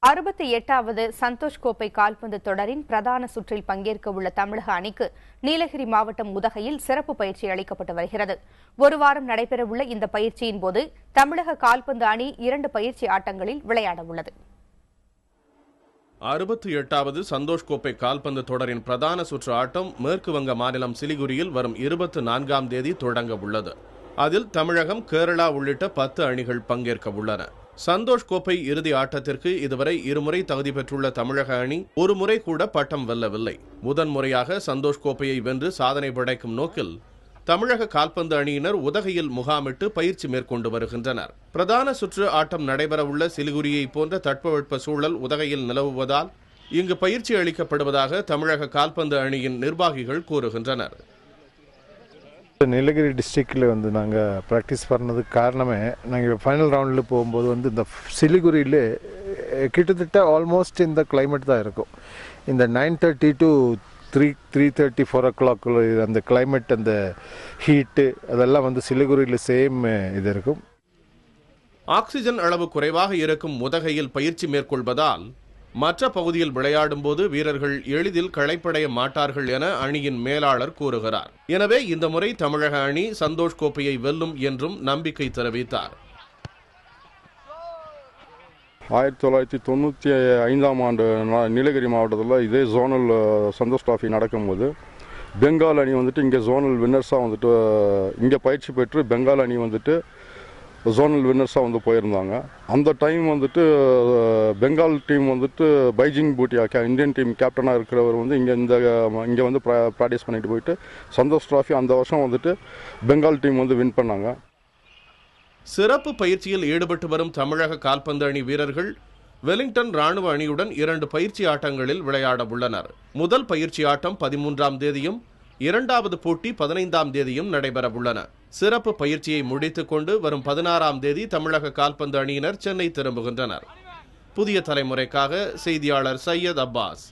68வது சந்தோஷ் கோப்பை கால்பந்து தொடரின் பிரதான சுற்றில் பங்கேற்க உள்ள தமிழக அணிக்கு நீலகிரி மாவட்டம் உதகையில் சிறப்பு பயிற்சி அளிக்கப்பட்டு வருகிறது. ஒரு வாரம் நடைபெறவுள்ள இந்த பயிற்சியின் போது தமிழக கால்பந்து அணி 2 பயிற்சி ஆட்டங்களில் விளையாட உள்ளது. 68வது சந்தோஷ் கோப்பை கால்பந்து தொடரின் பிரதான சுற்று ஆட்டம் மேற்கு வங்க மாநிலம் சிலிகுரியில் வரும் 24ஆம் தேதி தொடங்க உள்ளது. அதில் தமிழகம், கேரளா உள்ளிட்ட 10 அணிகள் பங்கேற்க உள்ளன. சந்தோஷ் கோப்பை இறுதி ஆட்டத்திற்கு இதுவரை 2 முறை தகுதி பெற்றுள்ள தமிழக அணி ஒரு முறை கூட பட்டம் வெல்லவில்லை. முதன்முறையாக சந்தோஷ் கோப்பையை வென்று சாதனை படைக்கும் நோக்கில் தமிழக கால்பந்து அணியினர் உதகையில் முகாமிட்டு பயிற்சி மேற்கொண்டு வருகின்றனர். பிரதான சுற்று ஆட்டம் நடைபெறவுள்ள சிலிகுரியை போன்ற தட்பவெட்ப சூழல் உதகையில் நிலவுவதால் இங்கு பயிற்சி அளிக்கப்படுவதாக தமிழக கால்பந்து அணியின் நிர்வாகிகள் கூறுகின்றனர். நீலகிரி டிஸ்ட்ரிக்டில் நாங்கள் ப்ராக்டிஸ் பண்ணதுக்கு காரணமே, நாங்கள் ஃபைனல் ரவுண்டில் போகும்போது இந்த சிலிகுரியில் கிட்டத்தட்ட ஆல்மோஸ்ட் இந்த கிளைமேட் தான் இருக்கும். இந்த 9:30 to 3:30, 4 o'clock அந்த கிளைமேட், அந்த ஹீட்டு அதெல்லாம் சிலிகுரியில் சேம் இது இருக்கும். ஆக்சிஜன் அளவு குறைவாக இருக்கும் உதகையில் பயிற்சி மேற்கொள்வதால் மற்ற பகுதியில் விளையாடும் போது வீரர்கள் எளிதில் களைப்படைய மாட்டார்கள் என அணியின் மேலாளர் கூறுகிறார். எனவே இந்த முறை தமிழக அணி சந்தோஷ் கோப்பையை வெல்லும் என்றும் நம்பிக்கை தெரிவித்தார். 1995ஆம் ஆண்டு நீலகிரி மாவட்டத்தில் இதே ஜோனல் சந்தோஷ் டிராஃபி நடக்கும்போது பெங்கால் அணி இங்கே ஜோனல் வின்னர்ஸாக இங்கே பயிற்சி பெற்று பெங்கால் அணி ஜோனல் வின்னர்ஸாக போயிருந்தாங்க. அந்த time Bengal team Baichung Bhutia Indian team கேப்டனாக இருக்கிறவர் இங்கே ப்ராக்டிஸ் பண்ணிட்டு போயிட்டு சந்தோஷ் டிராஃபி அந்த வருஷம் பெங்கால் டீம் வின் பண்ணாங்க. சிறப்பு பயிற்சியில் ஈடுபட்டு வரும் தமிழக கால்பந்து அணி வீரர்கள் வெலிங்டன் ராணுவ அணியுடன் 2 பயிற்சி ஆட்டங்களில் விளையாட உள்ளனர். முதல் பயிற்சி ஆட்டம் 13ஆம் தேதியும் 2வது போட்டி 15ஆம் தேதியும் நடைபெற உள்ளன. சிறப்பு பயிற்சியை முடித்துக் கொண்டு வரும் 16ஆம் தேதி தமிழக கால்பந்து அணியினர் சென்னை திரும்புகின்றனர். புதிய தலைமுறைக்காக செய்தியாளர் சையத் அப்பாஸ்.